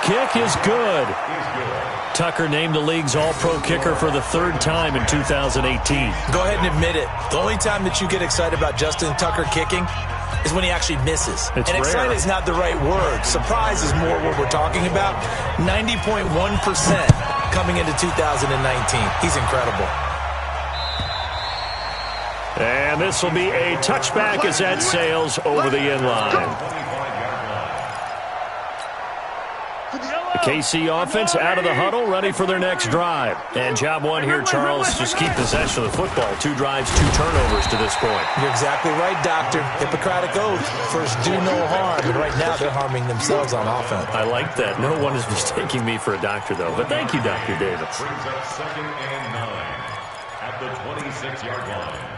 kick is good. Tucker named the league's all-pro kicker for the third time in 2018. Go ahead and admit it. The only time that you get excited about Justin Tucker kicking is when he actually misses. It's and rare. excited is not the right word. Surprise is more what we're talking about. 90.1% coming into 2019. He's incredible. And this will be a touchback as that sails over the end line. The KC offense out of the huddle, ready for their next drive. And job one here, Charles, just keep possession of the football. 2 drives, 2 turnovers to this point. You're exactly right, Doctor. Hippocratic oath. First, do no harm. And right now, they're harming themselves on offense. I like that. No one is mistaking me for a doctor, though. But thank you, Dr. Davis. Brings up 2nd and 9 at the 26-yard line.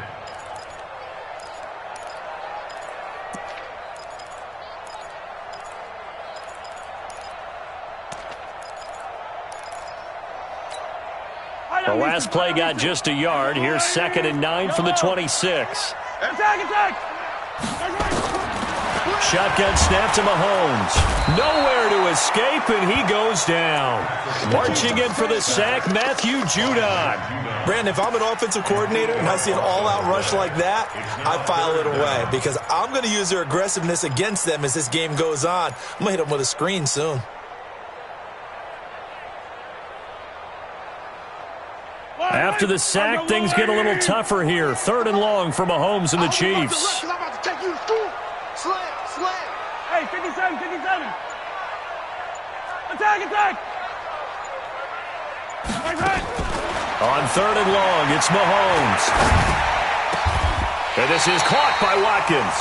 The last play got just a yard. Here's 2nd and 9 from the 26. Attack! Shotgun snap to Mahomes. Nowhere to escape, and he goes down. Marching in for the sack, Matthew Judon. Brandon, if I'm an offensive coordinator and I see an all-out rush like that, I file it away because I'm going to use their aggressiveness against them as this game goes on. I'm going to hit them with a screen soon. After the sack, things get a little tougher here. 3rd and long for Mahomes and the Chiefs. Hey, 57. Attack! On 3rd and long, it's Mahomes. And this is caught by Watkins.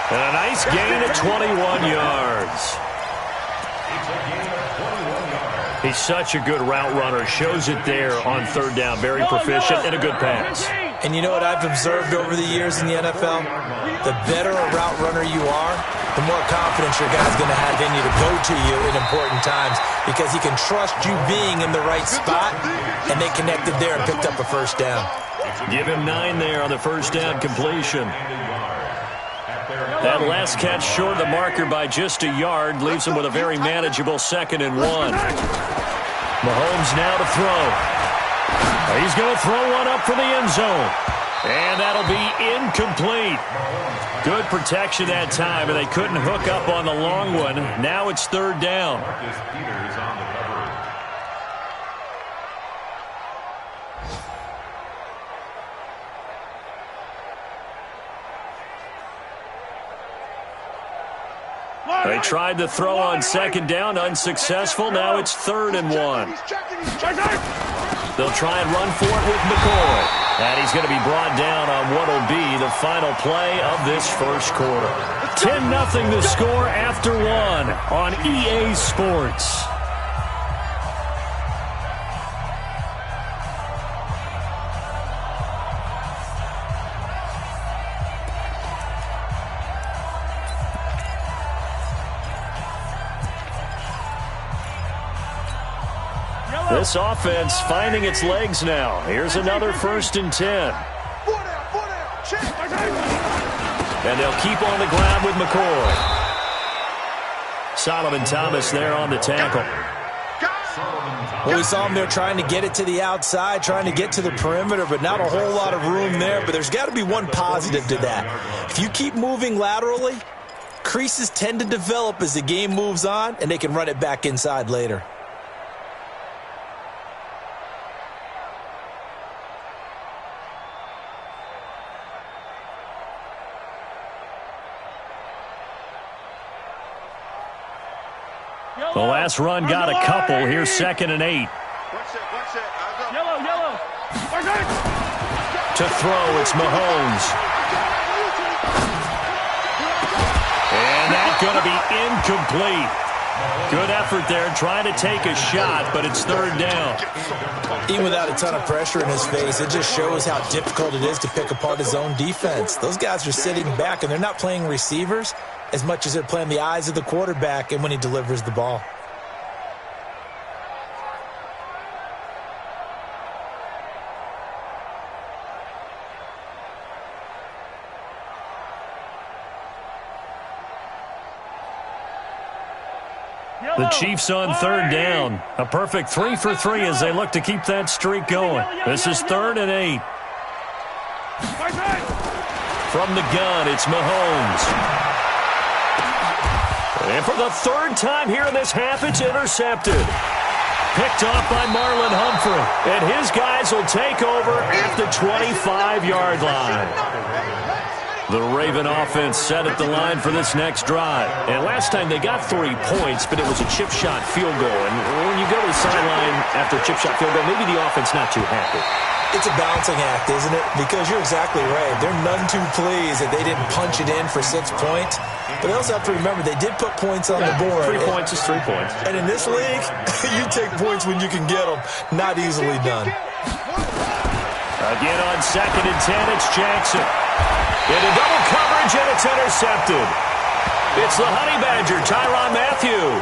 And a nice gain of 21 yards. He's such a good route runner. Shows it there on 3rd down. Very proficient and a good pass. And you know what I've observed over the years in the NFL? The better a route runner you are, the more confidence your guy's going to have in you to go to you in important times because he can trust you being in the right spot, and they connected there and picked up a 1st down. Give him 9 there on the 1st down completion. That last catch short of the marker by just a yard leaves him with a very manageable 2nd and 1. Mahomes now to throw. He's going to throw one up for the end zone. And that'll be incomplete. Good protection that time, and they couldn't hook up on the long one. Now it's 3rd down. They tried to throw on 2nd down, unsuccessful. Now it's 3rd and 1. They'll try and run for it with McCoy. And he's going to be brought down on what will be the final play of this 1st quarter. 10-0 the score after 1 on EA Sports. This offense finding its legs now. Here's another 1st and 10. And they'll keep on the ground with McCoy. Solomon Thomas there on the tackle. Well, we saw him there trying to get it to the outside, trying to get to the perimeter, but not a whole lot of room there. But there's got to be one positive to that. If you keep moving laterally, creases tend to develop as the game moves on, and they can run it back inside later. The last run got a couple. Here's 2nd and 8. Yellow. To throw, it's Mahomes. And that's going to be incomplete. Good effort there, trying to take a shot, but it's 3rd down. Even without a ton of pressure in his face, it just shows how difficult it is to pick apart his own defense. Those guys are sitting back, and they're not playing receivers as much as they're playing the eyes of the quarterback and when he delivers the ball. The Chiefs on third down. A perfect 3 for 3 as they look to keep that streak going. This is 3rd and 8. From the gun, it's Mahomes. And for the 3rd time here in this half, it's intercepted. Picked off by Marlon Humphrey. And his guys will take over at the 25-yard line. The Raven offense set at the line for this next drive. And last time they got 3 points, but it was a chip shot field goal. And when you go to the sideline after a chip shot field goal, maybe the offense not too happy. It's a balancing act, isn't it? Because you're exactly right. They're none too pleased that they didn't punch it in for 6 points. But they also have to remember they did put points on the board. 3 points is 3 points. And in this league, you take points when you can get them. Not easily done. Again on 2nd and 10, it's Jackson. Into double coverage, and it's intercepted. It's the Honey Badger, Tyrann Mathieu.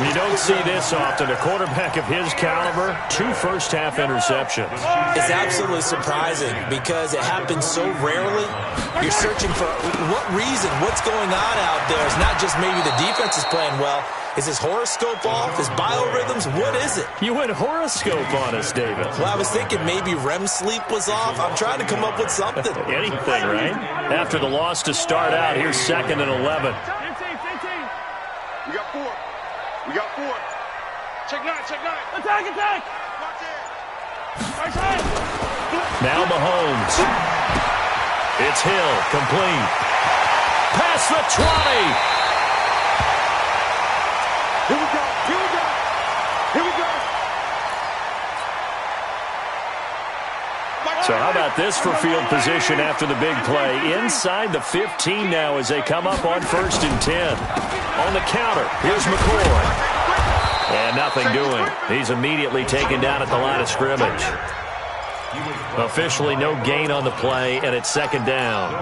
You don't see this often. A quarterback of his caliber, 2 first-half interceptions. It's absolutely surprising because it happens so rarely. You're searching for what reason, what's going on out there. It's not just maybe the defense is playing well. Is his horoscope off? His biorhythms? What is it? You went horoscope on us, David. Well, I was thinking maybe REM sleep was off. I'm trying to come up with something. Anything, right? After the loss to start out, here's 2nd and 11. We got 4. We got 4. Check 9, check 9. Attack, attack. Right side. Now Mahomes. It's Hill, complete. Past the 20. Here we go, here we go. Here we go. So how about this for field position after the big play? Inside the 15 now as they come up on 1st and 10. On the counter, here's McCoy. And nothing doing. He's immediately taken down at the line of scrimmage. Officially no gain on the play, and it's 2nd down.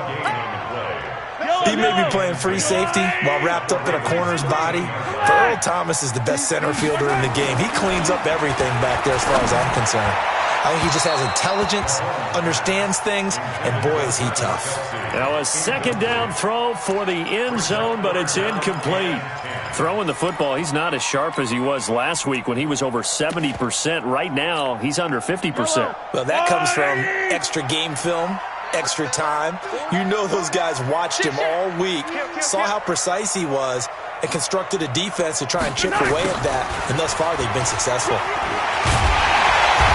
He may be playing free safety while wrapped up in a corner's body. But Earl Thomas is the best center fielder in the game. He cleans up everything back there as far as I'm concerned. I think he just has intelligence, understands things, and boy, is he tough. Now a 2nd down throw for the end zone, but it's incomplete. Throwing the football, he's not as sharp as he was last week when he was over 70%. Right now, he's under 50%. Well, that comes from extra game film, extra time. You know those guys watched him all week, saw how precise he was, and constructed a defense to try and chip away at that. And thus far, they've been successful.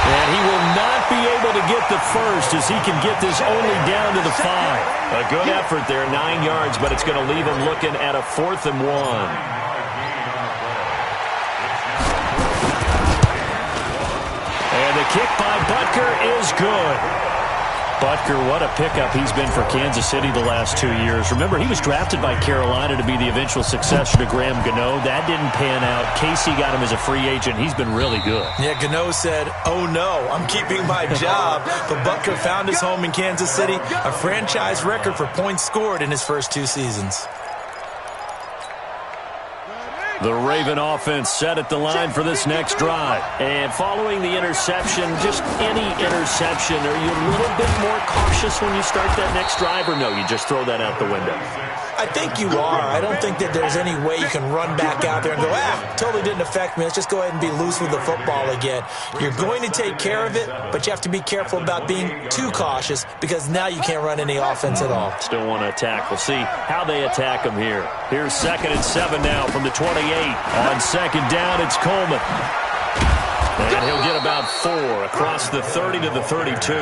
And he will not be able to get the first as he can get this only down to the 5. A good effort there, 9 yards, but it's going to leave him looking at a 4th and 1. And the kick by Butker is good. Butker, what a pickup he's been for Kansas City the last 2 years. Remember, he was drafted by Carolina to be the eventual successor to Graham Gano. That didn't pan out. Casey got him as a free agent. He's been really good. Yeah, Gano said, oh no, I'm keeping my job. But Butker found his home in Kansas City, a franchise record for points scored in his first 2 seasons. The Raven offense set at the line for this next drive. And following the interception, just any interception, are you a little bit more cautious when you start that next drive, or no, you just throw that out the window? I think you are. I don't think that there's any way you can run back out there and go, totally didn't affect me. Let's just go ahead and be loose with the football again. You're going to take care of it, but you have to be careful about being too cautious because now you can't run any offense at all. Still want to attack. We'll see how they attack him here. Here's 2nd and 7 now from the 28. On 2nd down, it's Coleman. And he'll get about 4 across the 30 to the 32.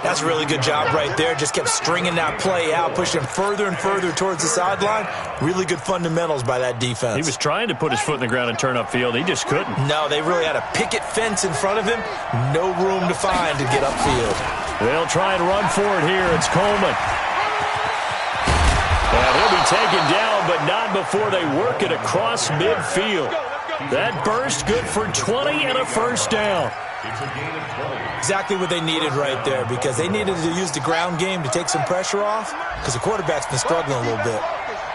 That's a really good job right there. Just kept stringing that play out, pushing him further and further towards the sideline. Really good fundamentals by that defense. He was trying to put his foot in the ground and turn upfield. He just couldn't. No, they really had a picket fence in front of him. No room to find to get upfield. They'll try and run for it here. It's Coleman. And he'll be taken down, but not before they work it across midfield. That burst good for 20 and a first down. Exactly what they needed right there because they needed to use the ground game to take some pressure off because the quarterback's been struggling a little bit.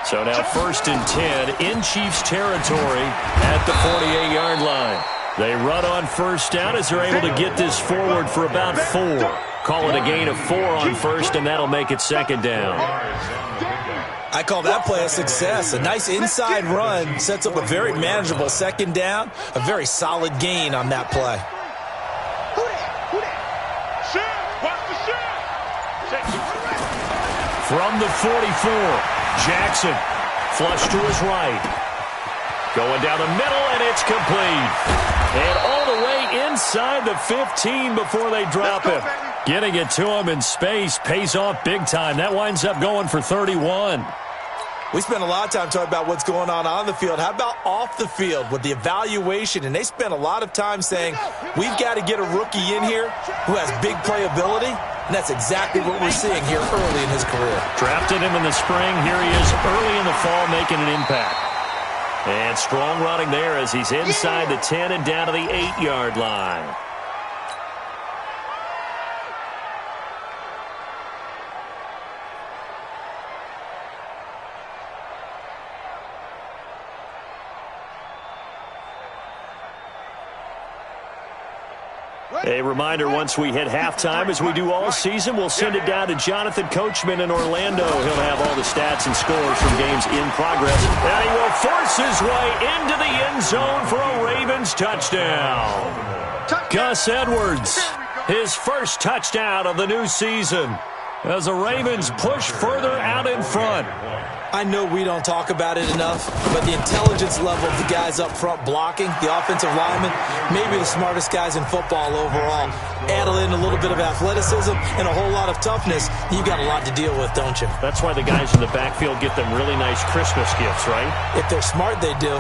So now 1st and 10 in Chiefs territory at the 48-yard line. They run on 1st down as they're able to get this forward for about 4. Call it a gain of 4 on 1st, and that'll make it 2nd down. I call that play a success. A nice inside run sets up a very manageable second down, a very solid gain on that play. From the 44, Jackson, flush to his right. Going down the middle, and it's complete. And all the way inside the 15 before they drop him. Getting it to him in space pays off big time. That winds up going for 31. We spent a lot of time talking about what's going on the field. How about off the field with the evaluation? And they spent a lot of time saying, we've got to get a rookie in here who has big playability. And that's exactly what we're seeing here early in his career. Drafted him in the spring. Here he is early in the fall making an impact. And strong running there as he's inside the 10 and down to the 8-yard line. A reminder, once we hit halftime, as we do all season, we'll send it down to Jonathan Coachman in Orlando. He'll have all the stats and scores from games in progress. And he will force his way into the end zone for a Ravens touchdown. Gus Edwards, his first touchdown of the new season, as the Ravens push further out in front. I know we don't talk about it enough, but the intelligence level of the guys up front blocking, the offensive linemen, maybe the smartest guys in football overall. Add in a little bit of athleticism and a whole lot of toughness, you've got a lot to deal with, don't you? That's why the guys in the backfield get them really nice Christmas gifts, right? If they're smart, they do.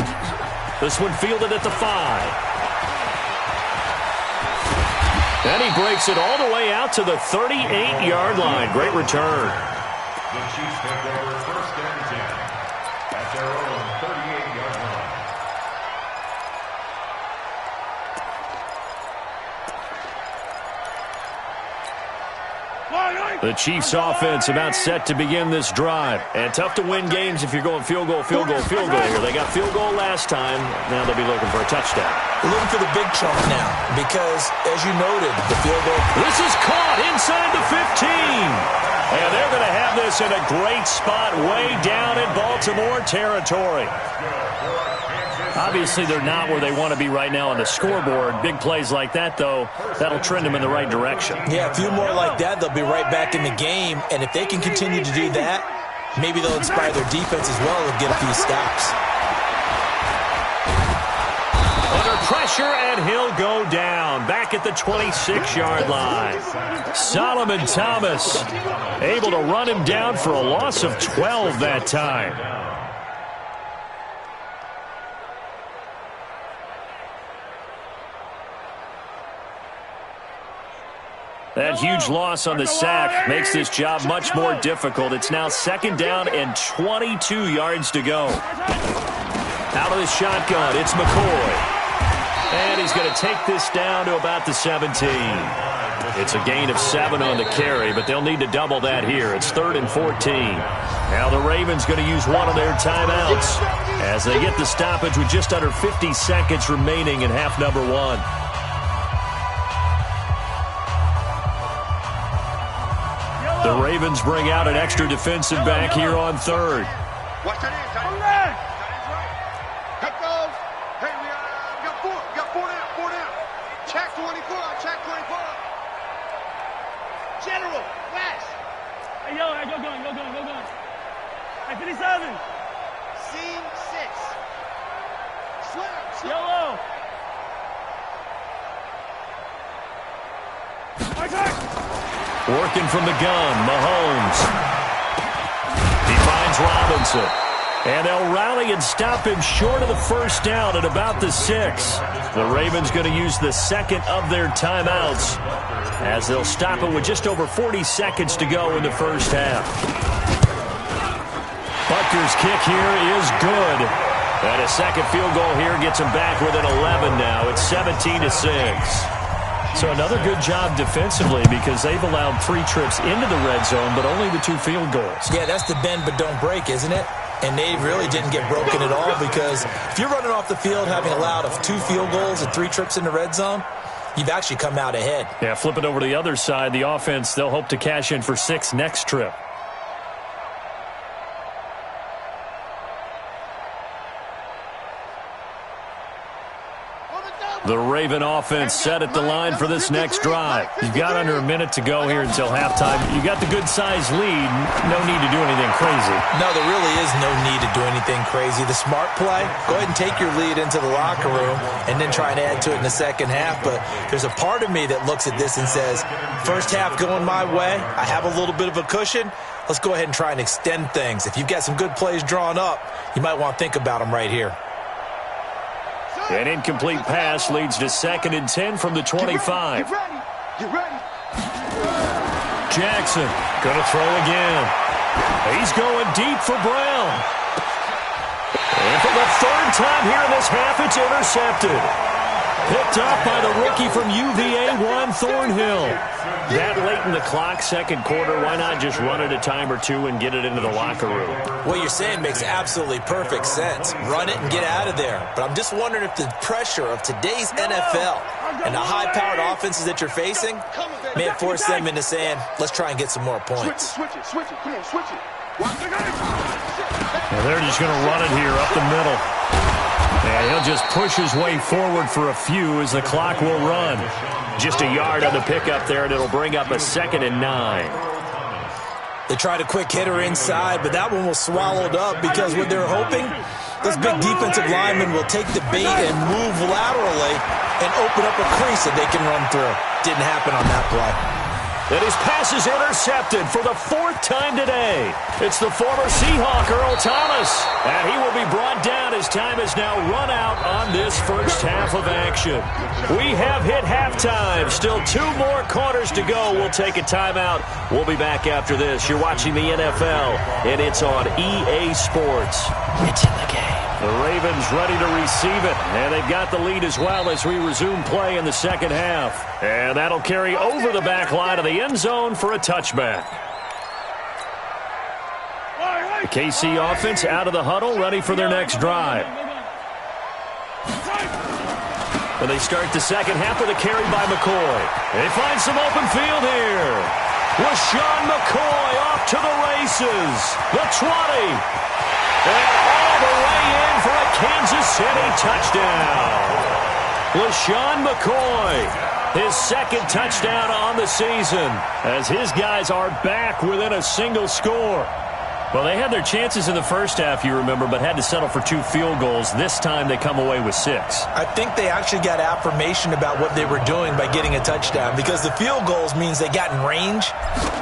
This one fielded at the 5. And he breaks it all the way out to the 38-yard line. Great return. The Chiefs take over first and 10 at their own 38-yard line. The Chiefs offense about set to begin this drive. And tough to win games if you're going field goal here. They got field goal last time. Now they'll be looking for a touchdown. We're looking for the big chunk now because, as you noted, the field goal. This is caught inside the 15. And they're going to have this in a great spot way down in Baltimore territory. Obviously, they're not where they want to be right now on the scoreboard. Big plays like that, though, that'll trend them in the right direction. Yeah, a few more like that, they'll be right back in the game. And if they can continue to do that, maybe they'll inspire their defense as well and get a few stops. Under pressure, and he'll go down. Back at the 26-yard line. Solomon Thomas able to run him down for a loss of 12 that time. That huge loss on the sack makes this job much more difficult. It's now second down and 22 yards to go. Out of the shotgun, it's McCoy. And he's going to take this down to about the 17. It's a gain of 7 on the carry, but they'll need to double that here. It's 3rd and 14. Now the Ravens going to use one of their timeouts as they get the stoppage with just under 50 seconds remaining in half number 1. The Ravens bring out an extra defensive back here on 3rd. Watch that in, tight end. Tight end's right. Cut those. Hey, we got 4. We got 4 down. Check 24. Check 24. General, flash. Hey, yo, go going. Hey, 57. Seam 6. Slip. Yellow. Working from the gun, Mahomes. He finds Robinson. And they'll rally and stop him short of the first down at about the 6. The Ravens going to use the second of their timeouts as they'll stop it with just over 40 seconds to go in the first half. Butker's kick here is good. And a second field goal here gets him back within 11 now. It's 17-6. So another good job defensively because they've allowed 3 trips into the red zone, but only the 2 field goals. Yeah, that's the bend but don't break, isn't it? And they really didn't get broken at all because if you're running off the field having allowed 2 field goals and 3 trips in the red zone, you've actually come out ahead. Yeah, flip it over to the other side. The offense, they'll hope to cash in for 6 next trip. The Raven offense set at the line for this next drive. You've got under a minute to go here until halftime. You've got the good-sized lead. No need to do anything crazy. No, there really is no need to do anything crazy. The smart play, go ahead and take your lead into the locker room and then try and add to it in the second half. But there's a part of me that looks at this and says, first half going my way, I have a little bit of a cushion. Let's go ahead and try and extend things. If you've got some good plays drawn up, you might want to think about them right here. An incomplete pass leads to 2nd and 10 from the 25. Get ready. Get ready. Jackson going to throw again. He's going deep for Brown. And for the 3rd time here in this half, it's intercepted. Picked up by the rookie from UVA, Juan Thornhill. That late in the clock, 2nd quarter, why not just run it a time or two and get it into the locker room? What you're saying makes absolutely perfect sense. Run it and get out of there. But I'm just wondering if the pressure of today's NFL and the high-powered offenses that you're facing may have forced them into saying, let's try and get some more points. Switch it. Come on, switch it. And they're just going to run it here up the middle. And he'll just push his way forward for a few as the clock will run. Just a yard on the pickup there, and it'll bring up a 2nd and 9. They tried a quick hitter inside, but that one was swallowed up because what they're hoping, this big defensive lineman will take the bait and move laterally and open up a crease that they can run through. Didn't happen on that play. And his pass is intercepted for the 4th time today. It's the former Seahawk, Earl Thomas. And he will be brought down as time has now run out on this first half of action. We have hit halftime. Still 2 more quarters to go. We'll take a timeout. We'll be back after this. You're watching the NFL, and it's on EA Sports. It's in the game. The Ravens ready to receive it, and they've got the lead as well as we resume play in the second half. And that'll carry over the back line of the end zone for a touchback. The KC offense out of the huddle, ready for their next drive. And they start the second half with a carry by McCoy. They find some open field here. LaShawn McCoy off to the races. The 20. And all the way in for a Kansas City touchdown. LaShawn McCoy, his 2nd touchdown on the season, as his guys are back within a single score. Well, they had their chances in the first half, you remember, but had to settle for 2 field goals. This time they come away with 6. I think they actually got affirmation about what they were doing by getting a touchdown, because the field goals means they got in range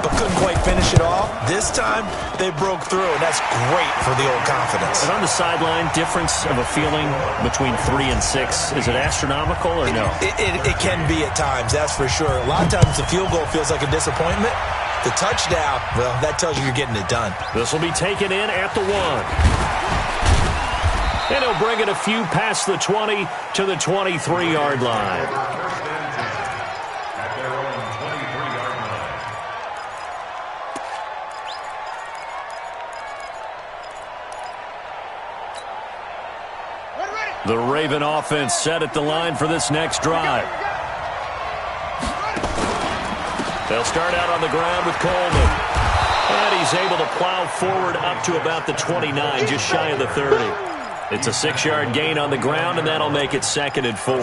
but couldn't quite finish it off. This time they broke through, and that's great for the old confidence. And on the sideline, difference of a feeling between 3 and 6, is it astronomical or no? It can be at times, that's for sure. A lot of times the field goal feels like a disappointment. The touchdown, well, that tells you you're getting it done. This will be taken in at the 1. And he'll bring it a few past the 20 to the 23-yard line. At their own 23-yard line. The Raven offense set at the line for this next drive. They'll start out on the ground with Coleman. And he's able to plow forward up to about the 29, just shy of the 30. It's a 6-yard gain on the ground, and that'll make it 2nd and 4.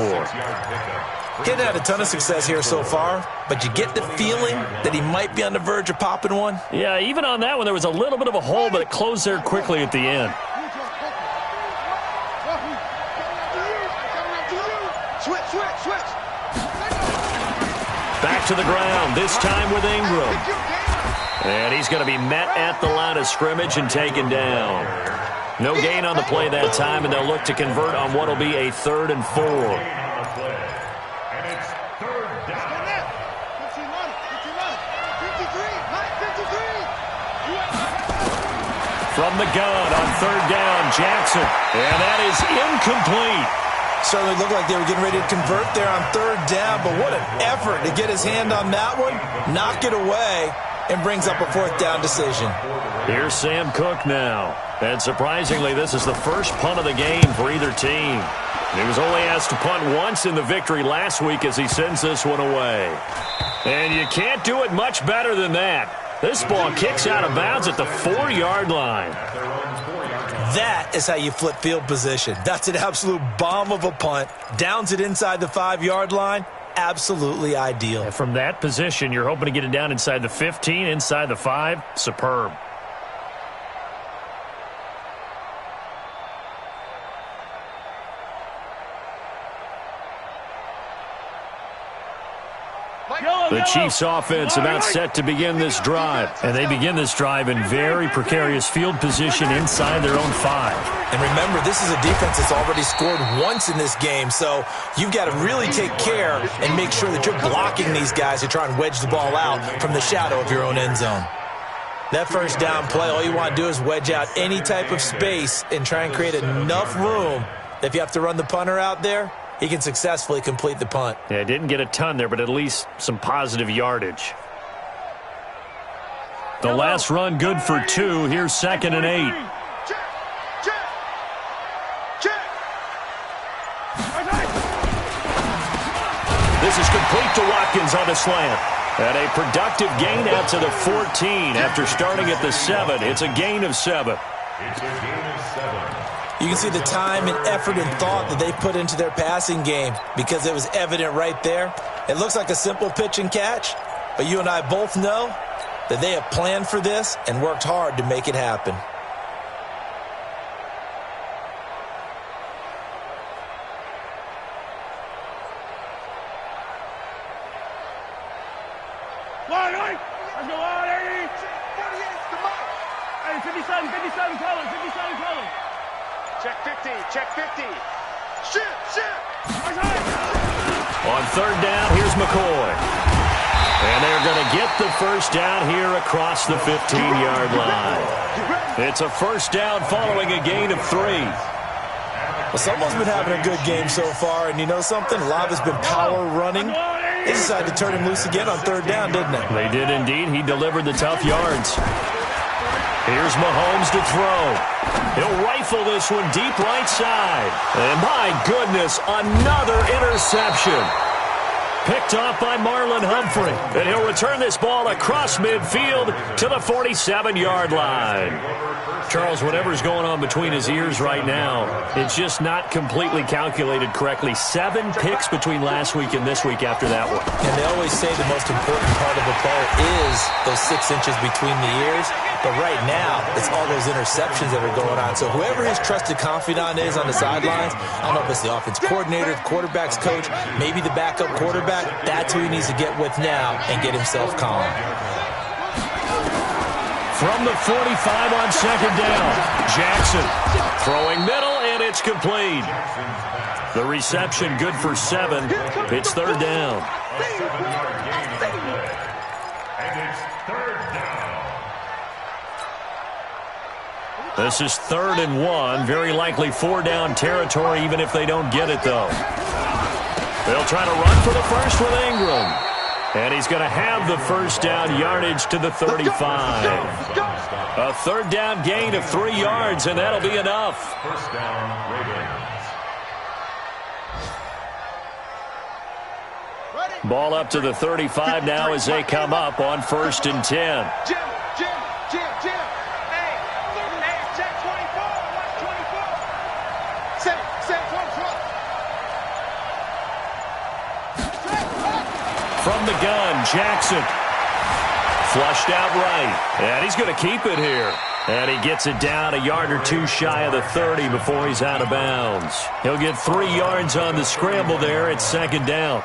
He's had a ton of success here so far, but you get the feeling that he might be on the verge of popping one. Yeah, even on that one, there was a little bit of a hole, but it closed there quickly at the end. Switch. Back to the ground, this time with Ingram. And he's going to be met at the line of scrimmage and taken down. No gain on the play that time, and they'll look to convert on what will be a 3rd and 4. And it's 3rd down. From the gun on 3rd down, Jackson. And that is incomplete. Certainly looked like they were getting ready to convert there on 3rd down, but what an effort to get his hand on that one, knock it away, and brings up a 4th down decision. Here's Sam Cook now. And surprisingly, this is the first punt of the game for either team. He was only asked to punt once in the victory last week as he sends this one away. And you can't do it much better than that. This ball kicks out of bounds at the 4-yard line. That is how you flip field position. That's an absolute bomb of a punt. Downs it inside the 5-yard line. Absolutely ideal. And from that position, you're hoping to get it down inside the 15, inside the 5. Superb. The Chiefs offense about set to begin this drive. And they begin this drive in very precarious field position inside their own 5. And remember, this is a defense that's already scored once in this game, so you've got to really take care and make sure that you're blocking these guys who try and wedge the ball out from the shadow of your own end zone. That first down play, all you want to do is wedge out any type of space and try and create enough room that if you have to run the punter out there, he can successfully complete the punt. Yeah, didn't get a ton there, but at least some positive yardage. The last run good for 2. Here's 2nd and 8. This is complete to Watkins on the slant. And a productive gain out to the 14 after starting at the 7. It's a gain of 7. It's a gain of 7. You can see the time and effort and thought that they put into their passing game because it was evident right there. It looks like a simple pitch and catch, but you and I both know that they have planned for this and worked hard to make it happen. Let's go on, 80. 57 colors, 57 colors. Check 50, check 50. Shit. On 3rd down, here's McCoy. And they're going to get the first down here across the 15-yard line. It's a first down following a gain of 3. Well, someone's been having a good game so far, and you know something? A lot has been power running. They decided to turn him loose again on 3rd down, didn't they? They did indeed. He delivered the tough yards. Here's Mahomes to throw. He'll rifle this one deep right side. And my goodness, another interception. Picked off by Marlon Humphrey. And he'll return this ball across midfield to the 47-yard line. Charles, whatever's going on between his ears right now, it's just not completely calculated correctly. 7 picks between last week and this week after that one. And they always say the most important part of a player is those 6 inches between the ears. But right now, it's all those interceptions that are going on. So whoever his trusted confidant is on the sidelines, I don't know if it's the offense coordinator, the quarterback's coach, maybe the backup quarterback, that's who he needs to get with now and get himself calm. From the 45 on 2nd down, Jackson throwing middle, and it's complete. The reception good for 7. It's 3rd down. A 7-yard gain on the play. And it's 3rd down. This is 3rd and 1. Very likely 4-down territory, even if they don't get it, though. They'll try to run for the first with Ingram. And he's going to have the first down yardage to the 35. A 3rd down gain of 3 yards, and that'll be enough. First down, Ravens. Ball up to the 35 now as they come up on 1st and 10. Jim. Hey, check 24. Watch 24. Set, front. From the gun, Jackson. Flushed out right. And he's going to keep it here. And he gets it down a yard or 2 shy of the 30 before he's out of bounds. He'll get 3 yards on the scramble there at 2nd down.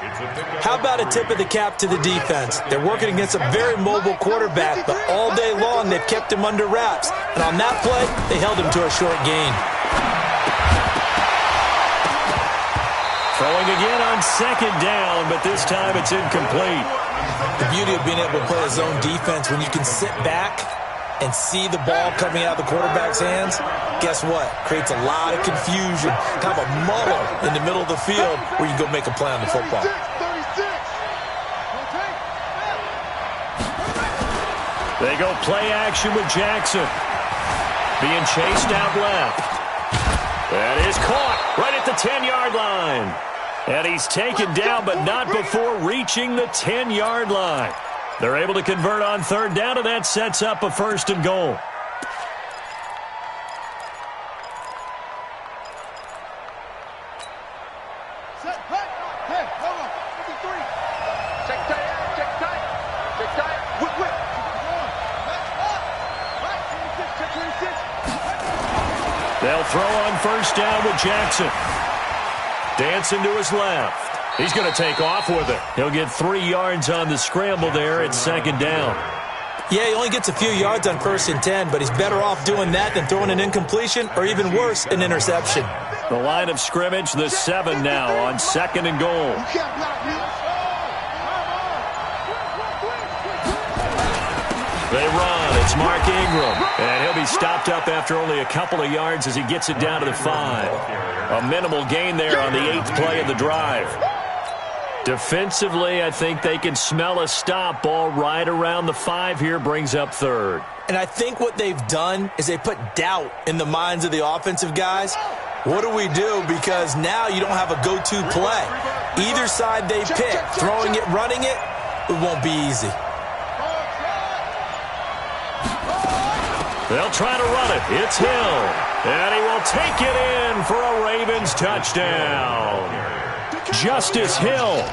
How about a tip of the cap to the defense? They're working against a very mobile quarterback, but all day long they've kept him under wraps. And on that play, they held him to a short gain. Throwing again on 2nd down, but this time it's incomplete. The beauty of being able to play a zone defense, when you can sit back and see the ball coming out of the quarterback's hands, guess what? Creates a lot of confusion, kind of a muddle in the middle of the field where you can go make a play on the football. 36. They go play action with Jackson. Being chased out left. That is caught right at the 10-yard line. And he's taken down, but not before reaching the 10-yard line. They're able to convert on 3rd down, and that sets up a 1st and goal. They'll throw on first down with Jackson. Dancing to his left. He's going to take off with it. He'll get 3 yards on the scramble there at second down. Yeah, he only gets a few yards on 1st and 10, but he's better off doing that than throwing an incompletion or even worse, an interception. The line of scrimmage, the 7 now on 2nd and goal. They run. It's Mark Ingram. And he'll be stopped up after only a couple of yards as he gets it down to the 5. A minimal gain there on the 8th play of the drive. Defensively, I think they can smell a stop. Ball right around the 5 here, brings up 3rd. And I think what they've done is they put doubt in the minds of the offensive guys. What do we do? Because now you don't have a go-to play. Either side they pick, throwing it, running it, it won't be easy. They'll try to run it. It's Hill. And he will take it in for a Ravens touchdown. Justice Hill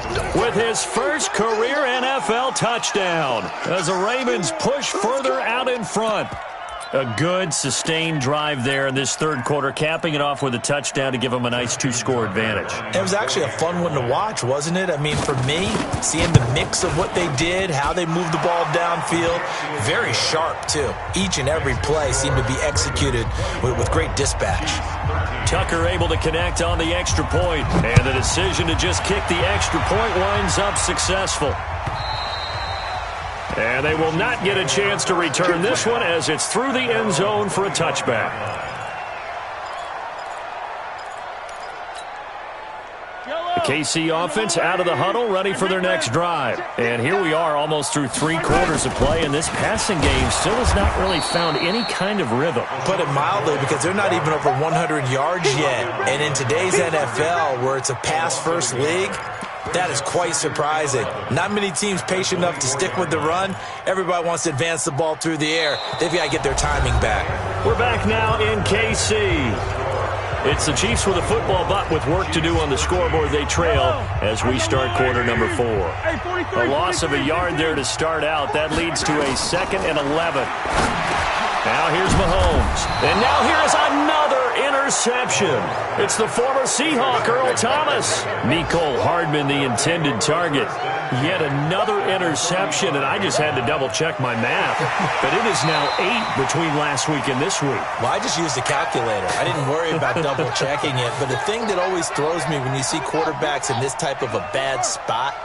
with his first career NFL touchdown as the Ravens push further out in front. A good, sustained drive there in this 3rd quarter, capping it off with a touchdown to give them a nice 2-score advantage. It was actually a fun one to watch, wasn't it? I mean, for me, seeing the mix of what they did, how they moved the ball downfield, very sharp, too. Each and every play seemed to be executed with great dispatch. Tucker able to connect on the extra point, and the decision to just kick the extra point winds up successful. And they will not get a chance to return this one as it's through the end zone for a touchback. The KC offense out of the huddle, ready for their next drive. And here we are almost through 3 quarters of play, and this passing game still has not really found any kind of rhythm. Put it mildly, because they're not even over 100 yards yet. And in today's NFL, where it's a pass-first league, that is quite surprising. Not many teams patient enough to stick with the run. Everybody wants to advance the ball through the air. They've got to get their timing back. We're back now in KC. It's the Chiefs with a football, but with work to do on the scoreboard. They trail as we start quarter number 4. A loss of a yard there to start out. That leads to a 2nd and 11. Now here's Mahomes. And now here is another interception. It's the former Seahawk, Earl Thomas. Mecole Hardman, the intended target. Yet another interception, and I just had to double-check my math. But it is now 8 between last week and this week. Well, I just used a calculator. I didn't worry about double-checking it. But the thing that always throws me when you see quarterbacks in this type of a bad spot,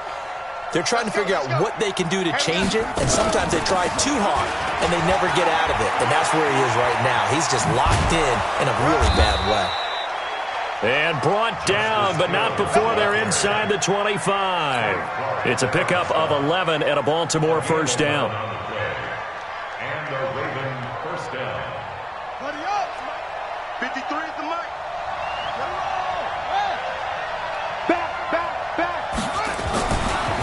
they're trying to figure out what they can do to change it, and sometimes they try too hard, and they never get out of it. And that's where he is right now. He's just locked in a really bad way. And brought down, but not before they're inside the 25. It's a pickup of 11 and a Baltimore first down. And the Raven first down. 53 is the mic.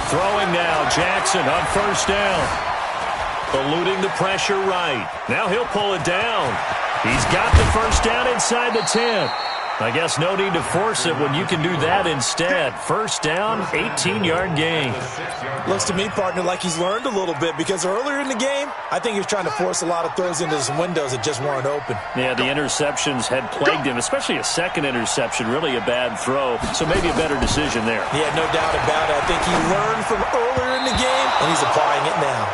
Throwing now, Jackson on first down. Eluding the pressure right. Now he'll pull it down. He's got the first down inside the 10. I guess no need to force it when you can do that instead. First down, 18-yard gain. Looks to me, partner, like he's learned a little bit, because earlier in the game, I think he was trying to force a lot of throws into some windows that just weren't open. Yeah, the interceptions had plagued him, especially a second interception, really a bad throw. So maybe a better decision there. Yeah, no doubt about it. I think he learned from earlier in the game, and he's applying it now.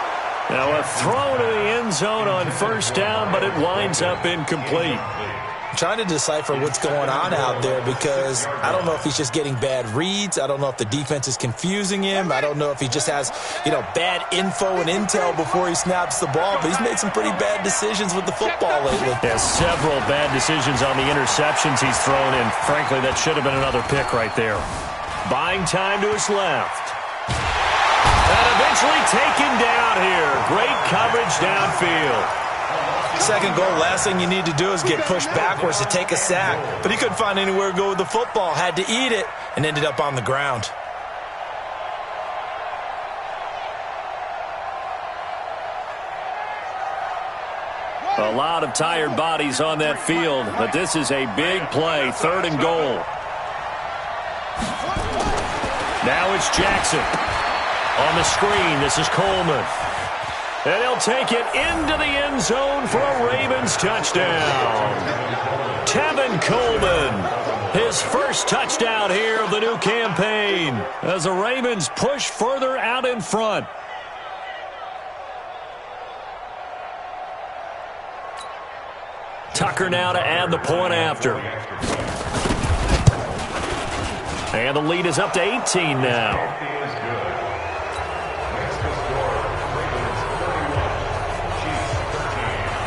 Now a throw to the end zone on first down, but it winds up incomplete. Trying to decipher what's going on out there, because I don't know if he's just getting bad reads. I don't know if the defense is confusing him. I don't know if he just has, bad info and intel before he snaps the ball. But he's made some pretty bad decisions with the football lately. Yeah, several bad decisions on the interceptions he's thrown, and frankly, that should have been another pick right there. Buying time to his left. And eventually taken down here. Great coverage downfield. Second goal, last thing you need to do is get pushed backwards to take a sack. But he couldn't find anywhere to go with the football. Had to eat it and ended up on the ground. A lot of tired bodies on that field, but this is a big play, 3rd and goal. Now it's Jackson. On the screen, this is Coleman. And he'll take it into the end zone for a Ravens touchdown. Tevin Coleman, his first touchdown here of the new campaign as the Ravens push further out in front. Tucker now to add the point after. And the lead is up to 18 now.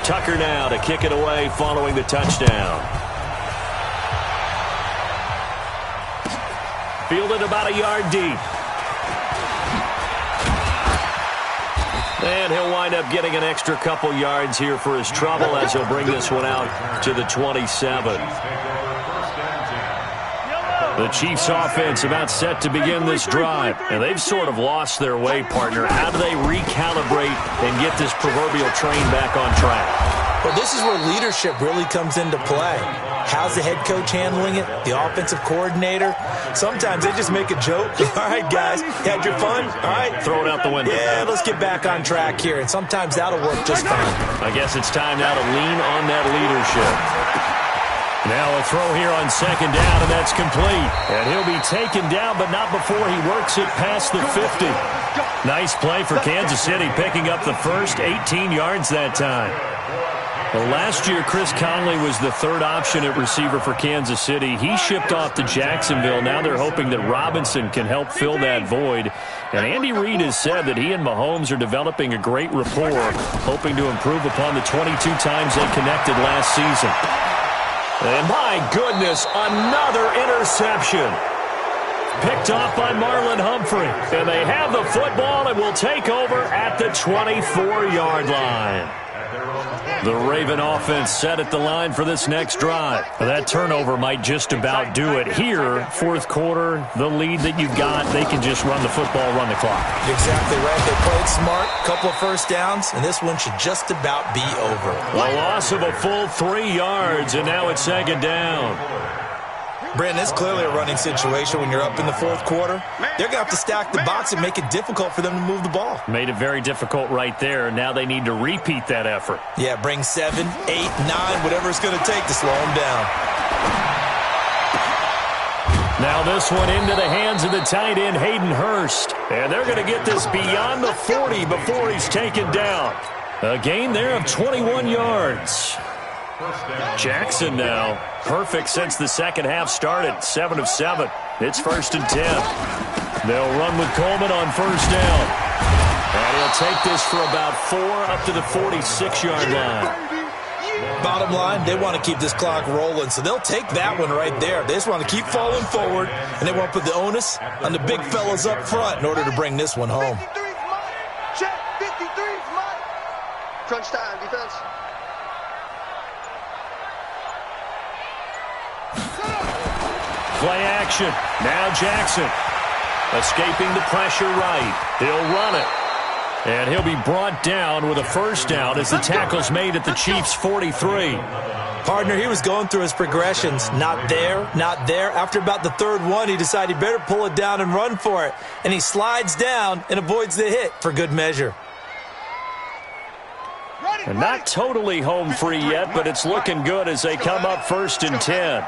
Tucker now to kick it away following the touchdown. Fielded about a yard deep. And he'll wind up getting an extra couple yards here for his trouble as he'll bring this one out to the 27. The Chiefs offense about set to begin this drive. And they've sort of lost their way, partner. How do they recalibrate and get this proverbial train back on track? Well, this is where leadership really comes into play. How's the head coach handling it? The offensive coordinator? Sometimes they just make a joke. All right, guys, you had your fun? All right. Throw it out the window. Yeah, let's get back on track here. And sometimes that'll work just fine. I guess it's time now to lean on that leadership. Now a throw here on second down, and that's complete. And he'll be taken down, but not before he works it past the 50. Nice play for Kansas City, picking up the first 18 yards that time. Well, last year, Chris Conley was the third option at receiver for Kansas City. He shipped off to Jacksonville. Now they're hoping that Robinson can help fill that void. And Andy Reid has said that he and Mahomes are developing a great rapport, hoping to improve upon the 22 times they connected last season. And my goodness, another interception. Picked off by Marlon Humphrey. And they have the football and will take over at the 24-yard line. The Raven offense set at the line for this next drive. That turnover might just about do it. Here, fourth quarter, the lead that you've got, they can just run the football, run the clock. Exactly right. They played smart, couple of first downs, and this one should just about be over. A loss of a full 3 yards, and now it's second down. Brandon, it's clearly a running situation when you're up in the fourth quarter. They're going to have to stack the box and make it difficult for them to move the ball. Made it very difficult right there. Now they need to repeat that effort. Yeah, bring 7, 8, 9, whatever it's going to take to slow them down. Now this one into the hands of the tight end, Hayden Hurst. And they're going to get this beyond the 40 before he's taken down. A gain there of 21 yards. Jackson now, perfect since the second half started, 7 of 7. It's 1st and 10. They'll run with Coleman on first down. And he'll take this for about 4 up to the 46-yard line. Bottom line, they want to keep this clock rolling, so they'll take that one right there. They just want to keep falling forward, and they want to put the onus on the big fellas up front in order to bring this one home. 53's mine. Check, 53's mine. Crunch time, defense. Play action. Now Jackson. Escaping the pressure right. He'll run it. And he'll be brought down with a first down as the tackle's made at the Chiefs' 43. Partner, he was going through his progressions. Not there, not there. After about the third one, he decided he better pull it down and run for it. And he slides down and avoids the hit for good measure. And not totally home free yet, but it's looking good as they come up 1st and 10.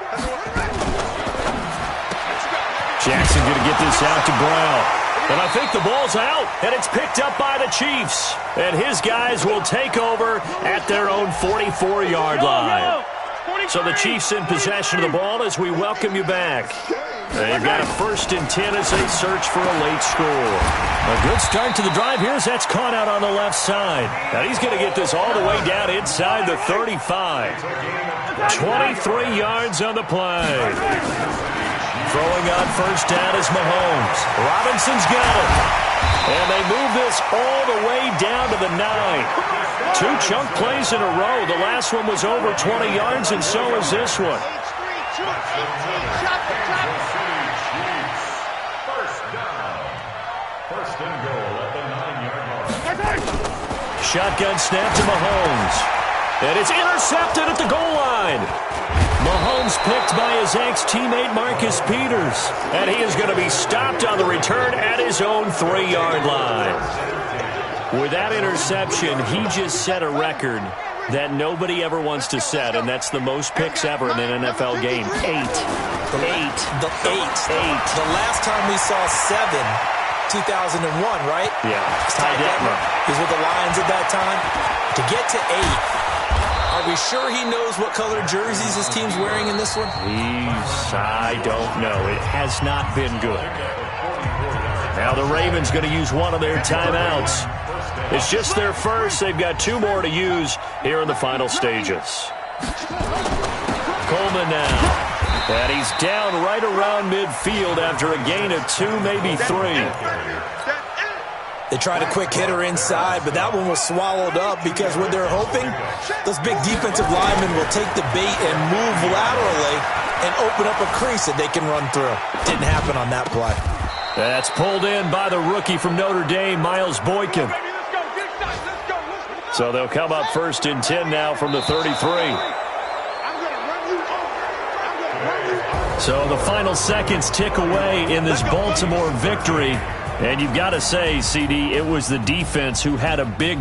Jackson going to get this out to Brown. And I think the ball's out, and it's picked up by the Chiefs. And his guys will take over at their own 44-yard line. So the Chiefs in possession of the ball as we welcome you back. They've got a 1st and 10 as they search for a late score. A good start to the drive here as that's caught out on the left side. Now he's going to get this all the way down inside the 35. 23 yards on the play. Throwing on first down is Mahomes. Robinson's got it. And they move this all the way down to the 9. 2 chunk plays in a row. The last one was over 20 yards, and so is this one. First and goal at the 9-yard line. Shotgun snap to Mahomes. And it's intercepted at the goal line. Mahomes Mahomes picked by his ex-teammate Marcus Peters. And he is going to be stopped on the return at his own 3-yard line. With that interception, he just set a record that nobody ever wants to set, and that's the most picks ever in an NFL game. 8. The last time we saw 7, 2001, right? Yeah. Ty Detmer. He was with the Lions at that time. To get to 8, are we sure he knows what color jerseys his team's wearing in this one? I don't know. It has not been good. Now the Ravens going to use one of their timeouts. It's just their first. They've got 2 more to use here in the final stages. Coleman now. And he's down right around midfield after a gain of 2, maybe 3. They tried a quick hitter inside, but that one was swallowed up because what they're hoping, those big defensive linemen will take the bait and move laterally and open up a crease that they can run through. Didn't happen on that play. That's pulled in by the rookie from Notre Dame, Miles Boykin. So they'll come up 1st and 10 now from the 33. So the final seconds tick away in this Baltimore victory. And you've got to say, CD, it was the defense who had a big